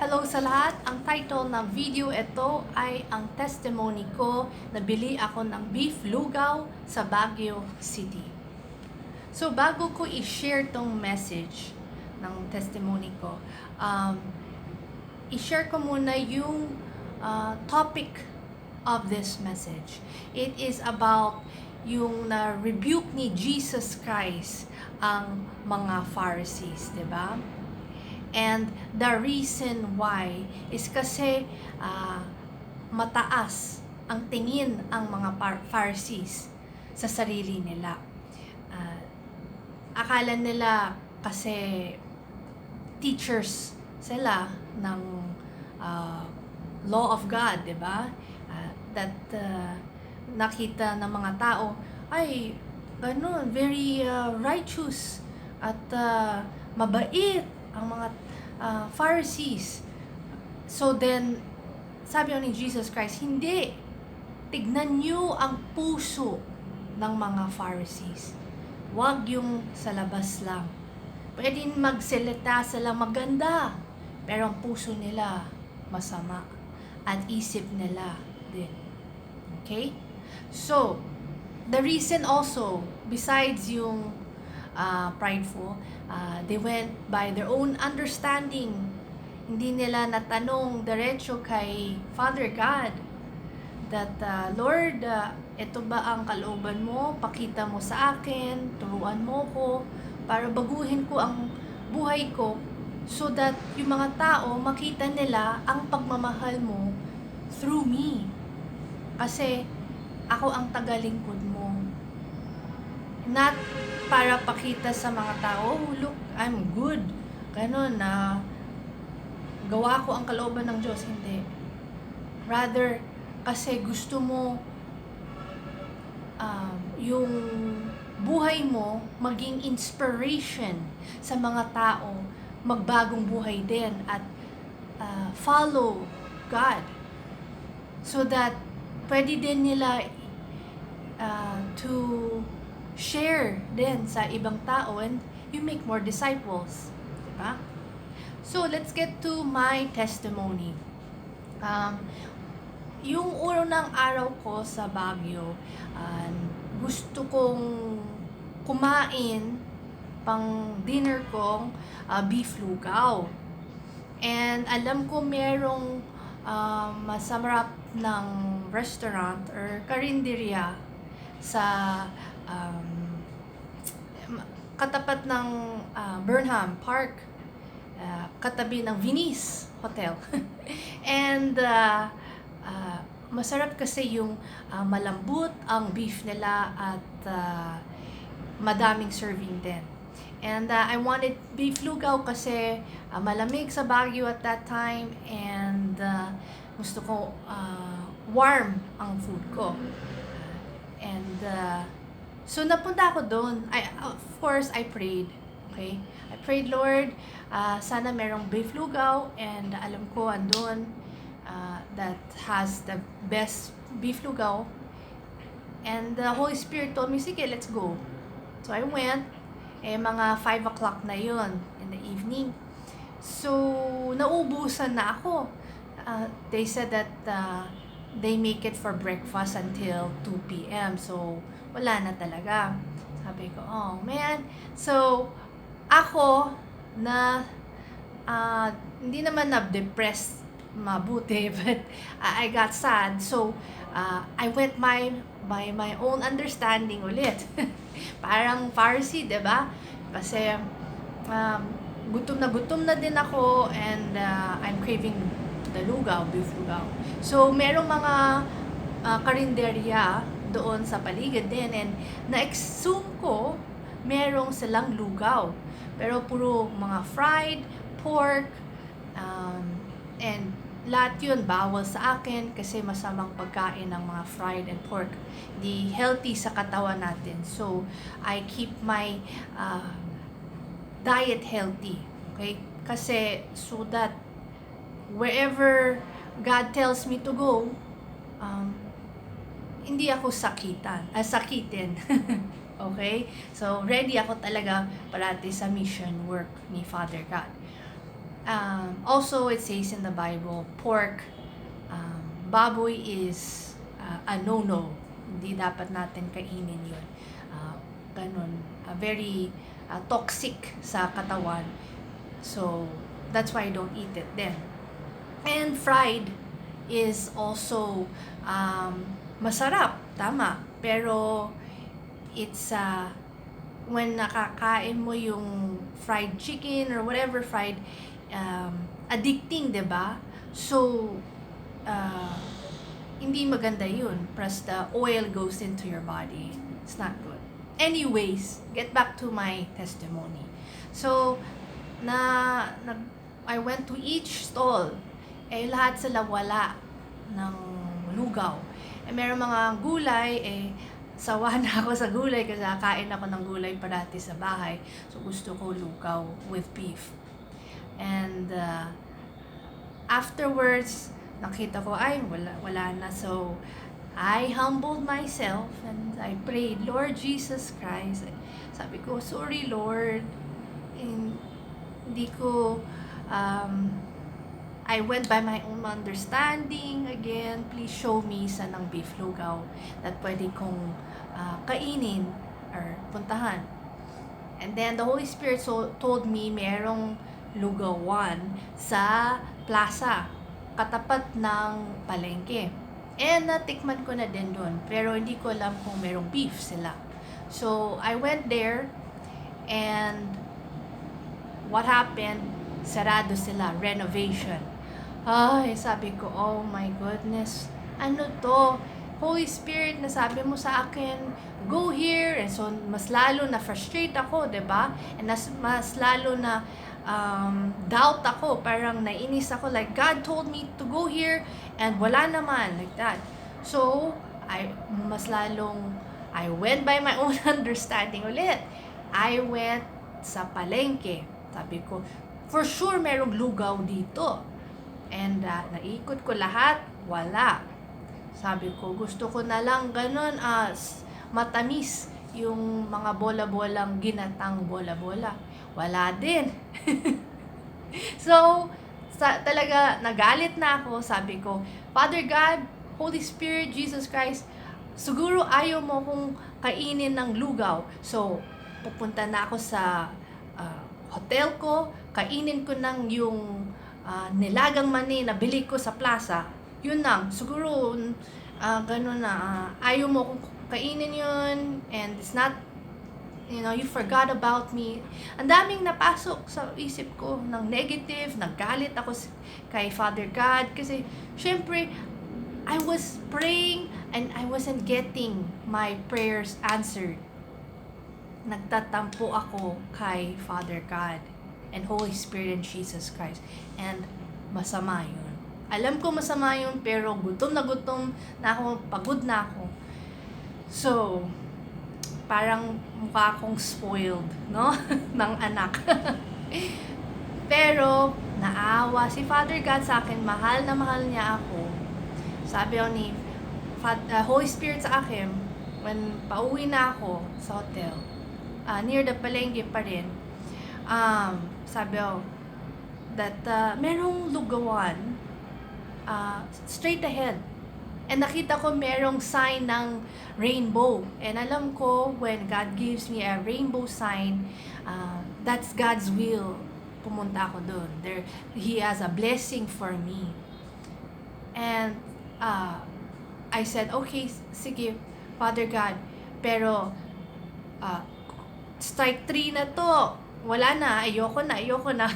Hello sa lahat! Ang title ng video ito ay ang testimony ko na bili ako ng beef lugaw sa Baguio City. So bago ko i-share tong message ng testimony ko, i-share ko muna yung topic of this message. It is about yung na-rebuke ni Jesus Christ ang mga Pharisees, diba? And the reason why is kasi mataas ang tingin ang mga Pharisees sa sarili nila. Akala nila kasi teachers sila ng law of God, di ba? That nakita ng mga tao ay ganun, very righteous at mabait ang mga Pharisees. So then, sabi ni Jesus Christ, hindi. Tignan niyo ang puso ng mga Pharisees. Huwag yung sa labas lang. Pwede magsalita sila maganda, pero ang puso nila masama. At isip nila din. Okay? So, the reason also, besides yung prideful, they went by their own understanding. Hindi nila natanong diretso kay Father God that, Lord, ito ba ang kalooban mo? Pakita mo sa akin, turuan mo ko, para baguhin ko ang buhay ko, so that yung mga tao makita nila ang pagmamahal mo through me. Kasi ako ang tagalingkod mo. Not para pakita sa mga tao, oh, look, I'm good. Ganon na gawa ko ang kalooban ng Diyos. Hindi. Rather, kasi gusto mo yung buhay mo maging inspiration sa mga tao, magbagong buhay din at follow God. So that pwede din nila to share din sa ibang tao and you make more disciples. Diba? So, let's get to my testimony. Yung unang araw ko sa Baguio, gusto kong kumain pang dinner kong beef lugaw. And alam ko merong masarap ng restaurant or karinderya sa katapat ng Burnham Park, katabi ng Venice Hotel. And masarap kasi yung malambot ang beef nila at madaming serving din. And I wanted beef lugaw kasi malamig sa Baguio at that time, and gusto ko warm ang food ko. And so napunta ako doon. Of course, I prayed. Okay? I prayed, Lord, sana merong beef lugaw, and alam ko andun that has the best beef lugaw. And the Holy Spirit told me, sige, let's go. So I went. Mga 5 o'clock na yun in the evening. So, naubusan na ako. They said that they make it for breakfast until 2 p.m. So, wala na talaga. Sabi ko, oh man. So, ako na hindi naman na-depressed mabuti, but I got sad. So, I went by my own understanding ulit. Parang Pharisee, diba? Kasi gutom na din ako, and I'm craving the lugaw, beef lugaw. So, merong mga karinderya doon sa paligid din, and na-assume ko merong silang lugaw. Pero puro mga fried pork, and lahat yun bawal sa akin kasi masamang pagkain ng mga fried and pork. Di healthy sa katawan natin. So, I keep my diet healthy. Okay? Kasi so that wherever God tells me to go, hindi ako sakitin. Okay? So, ready ako talaga parati sa mission work ni Father God. Also, it says in the Bible, pork, baboy is a no-no. Hindi dapat natin kainin yun. Ganun. Very toxic sa katawan. So, that's why I don't eat it then. And fried is also masarap, tama. Pero it's when nakakain mo yung fried chicken or whatever fried, addicting, 'di ba? So hindi maganda yun. Plus the oil goes into your body. It's not good. Anyways, get back to my testimony. So, I went to each stall. Lahat sila wala ng lugaw. Meron mga gulay, sawa na ako sa gulay kasi kain ako ng gulay parati sa bahay. So, gusto ko lugaw with beef. And afterwards, nakita ko, wala na. So, I humbled myself and I prayed, Lord Jesus Christ. Sabi ko, sorry Lord. Hindi ko, I went by my own understanding. Again, please show me saan ang beef lugaw that pwede kong kainin or puntahan. And then the Holy Spirit told me merong lugawan sa plaza, katapat ng palengke. And natikman ko na din doon, pero hindi ko alam kung merong beef sila. So, I went there, and what happened? Sarado sila, renovation. Ay, sabi ko, oh my goodness, ano to? Holy Spirit, nasabi mo sa akin, go here. And so, mas lalo na frustrate ako, 'di ba? And mas lalo na doubt ako, parang nainis ako, like God told me to go here and wala naman, like that. So, I went by my own understanding ulit. I went sa palengke. Sabi ko, for sure merong lugaw dito. And naikot ko lahat, wala. Sabi ko, gusto ko na lang ganun, matamis yung mga bola-bolang ginatang bola-bola. Wala din. So, talaga nagalit na ako. Sabi ko, Father God, Holy Spirit, Jesus Christ, siguro ayaw mo kong kainin ng lugaw. So, pupunta na ako sa hotel ko, kainin ko ng yung nilagang mani na bili ko sa plaza. Yun lang. Siguro, ganun na. Ayaw mo kong kainin yun, and it's not, you forgot about me. Ang daming napasok sa isip ko ng negative, naggalit ako kay Father God kasi syempre I was praying and I wasn't getting my prayers answered. Nagtatampo ako kay Father God and Holy Spirit and Jesus Christ, and masama yun. Alam ko masama yun, pero gutom na ako, pagod na ako. So, parang mukha akong spoiled, no? ng anak. Pero, naawa si Father God sa akin, mahal na mahal niya ako. Sabi ni Holy Spirit sa akin, when pauwi na ako sa hotel, near the palengke pa rin, sabi that merong lugawan straight ahead. And nakita ko merong sign ng rainbow. And alam ko, when God gives me a rainbow sign, that's God's will. Pumunta ako doon. He has a blessing for me. And I said, okay, sige, Father God, pero strike 3 na to. Wala na, ayoko na.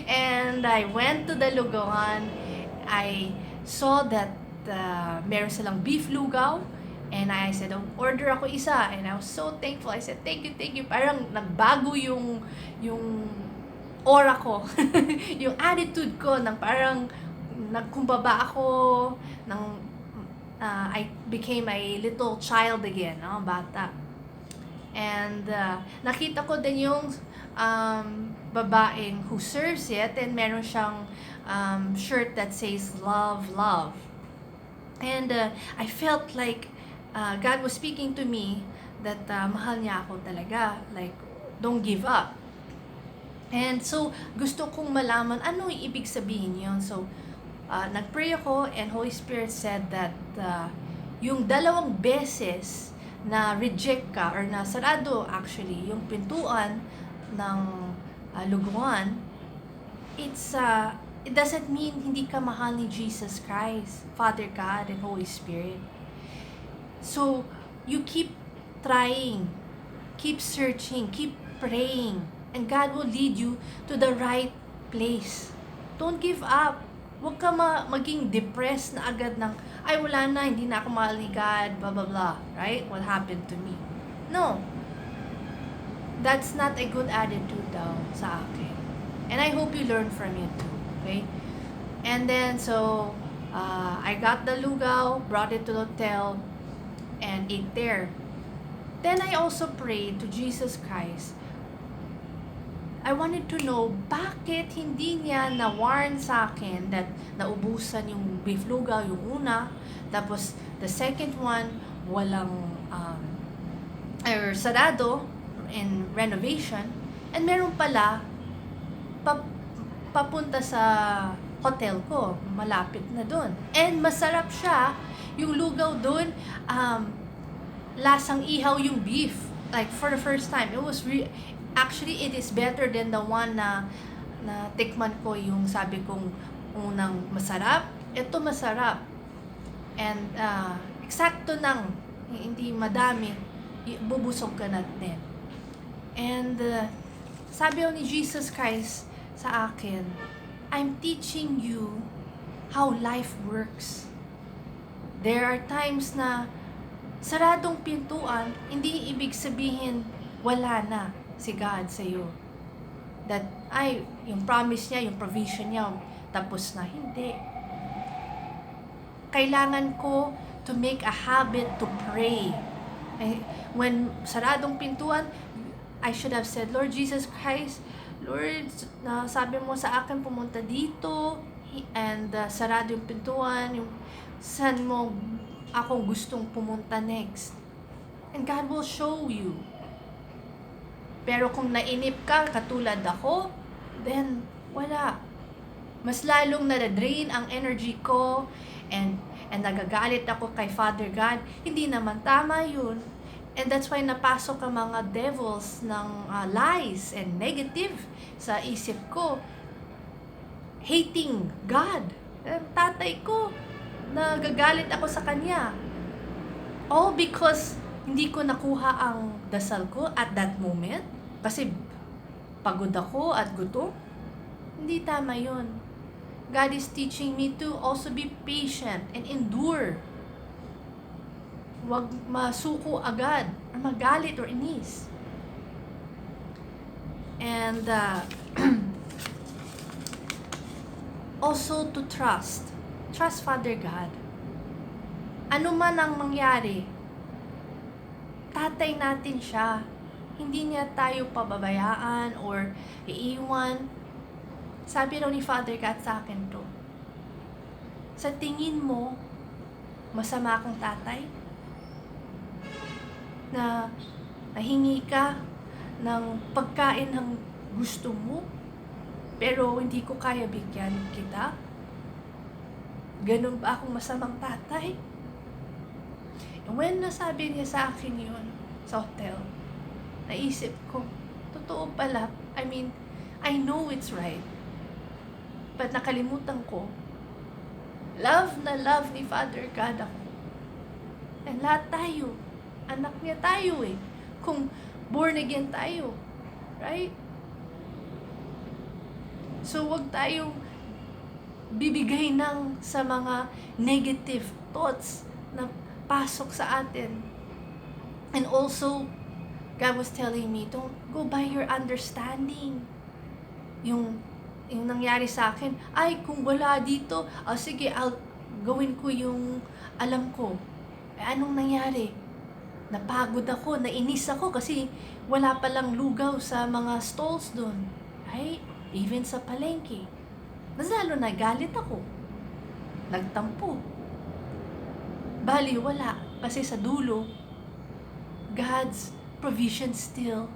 And I went to the lugawan. I saw that meron silang beef lugaw, and I said, order ako isa, and I was so thankful. I said, thank you. Parang nagbago yung aura ko, yung attitude ko, ng parang nagkumbaba ako, I became a little child again, bata. And nakita ko din yung babaeng who serves it, and meron siyang shirt that says love. And I felt like God was speaking to me that mahal niya ako talaga, like don't give up. And so, gusto kong malaman ano yung ibig sabihin yun. So, nagpray ako and Holy Spirit said that yung 2 beses na reject ka or na sarado actually yung pintuan ng luguan, it doesn't mean hindi ka mahal ni Jesus Christ, Father God and Holy Spirit. So, you keep trying, keep searching, keep praying, and God will lead you to the right place. Don't give up. Huwag ka maging depressed na agad ng, ay wala na, hindi na ako mahal ni God, blah blah blah, right? What happened to me? No. That's not a good attitude daw sa akin. And I hope you learn from it too, okay? And then, so, I got the lugaw, brought it to the hotel, and ate there. Then I also prayed to Jesus Christ. I wanted to know, bakit hindi niya na-warn sa akin that naubusan yung beef lugaw, yung una, tapos the second one, walang, or sarado in renovation, and meron pala, papunta sa hotel ko, malapit na dun. And masarap siya, yung lugaw dun, lasang ihaw yung beef, like for the first time. It was actually, it is better than the one na tikman ko yung sabi kong unang masarap. Ito masarap. And eksakto nang, hindi madami, bubusog ka na din. And sabi ni Jesus Christ sa akin, I'm teaching you how life works. There are times na saradong pintuan, hindi ibig sabihin wala na si God sa iyo. That, yung promise niya, yung provision niya, tapos na. Hindi. Kailangan ko to make a habit to pray. When saradong pintuan, I should have said, Lord Jesus Christ, Lord, sabi mo sa akin pumunta dito, and sarado yung pintuan, yung saan mo akong gustong pumunta next. And God will show you. Pero kung nainip ka, katulad ako, then wala. Mas lalong na-drain ang energy ko, and nagagalit ako kay Father God. Hindi naman tama yun. And that's why napasok ang mga devils ng lies and negative sa isip ko. Hating God. Tatay ko, nagagalit ako sa kanya. All because hindi ko nakuha ang dasal ko at that moment. Kasi pagod ako at gutom. Hindi tama yun. God is teaching me to also be patient and endure. Huwag masuko agad or magalit or inis. And also to trust. Trust Father God. Ano man ang mangyari, tatay natin siya. Hindi niya tayo pababayaan or iiwan. Sabi raw ni Father God sa akin to, sa tingin mo, masama akong tatay? Na nahingi ka ng pagkain ng gusto mo, pero hindi ko kaya bigyan kita? Ganun ba akong masamang tatay? When nasabi niya sa akin yun sa hotel, naisip ko, totoo pala. I mean, I know it's right. But nakalimutan ko, love na love ni Father God ako. And lahat tayo, anak niya tayo eh. Kung born again tayo. Right? So, wag tayong bibigay ng sa mga negative thoughts na pasok sa atin. And also, God was telling me, don't go by your understanding. Yung nangyari sa akin, ay, kung wala dito, sige, gawin ko yung alam ko. Anong nangyari? Napagod ako, nainis ako kasi wala palang lugaw sa mga stalls doon. Ay, even sa palengke. Lalo nagalit ako. Nagtampo. Bali, wala. Kasi sa dulo, God's provision still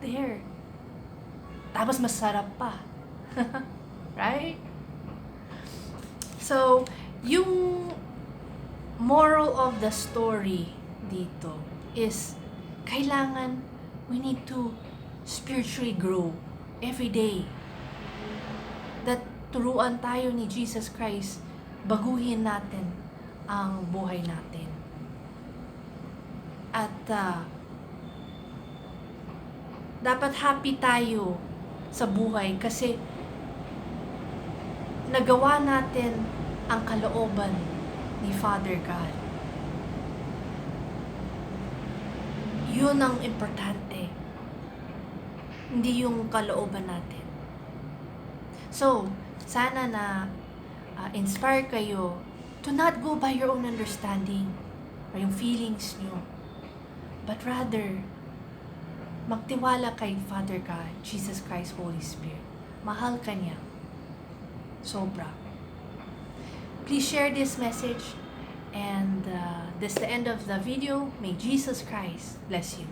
there. Tapos masarap pa. Right? So, yung moral of the story dito is kailangan we need to spiritually grow every day. That turuan tayo ni Jesus Christ, baguhin natin ang buhay natin. At dapat happy tayo sa buhay kasi nagawa natin ang kalooban ni Father God. Yun ang importante. Hindi yung kalooban natin. So, sana na inspire kayo to not go by your own understanding or yung feelings nyo. But rather, magtiwala kay Father God, Jesus Christ, Holy Spirit. Mahal ka niya. Sobra. Please share this message. And this is the end of the video. May Jesus Christ bless you.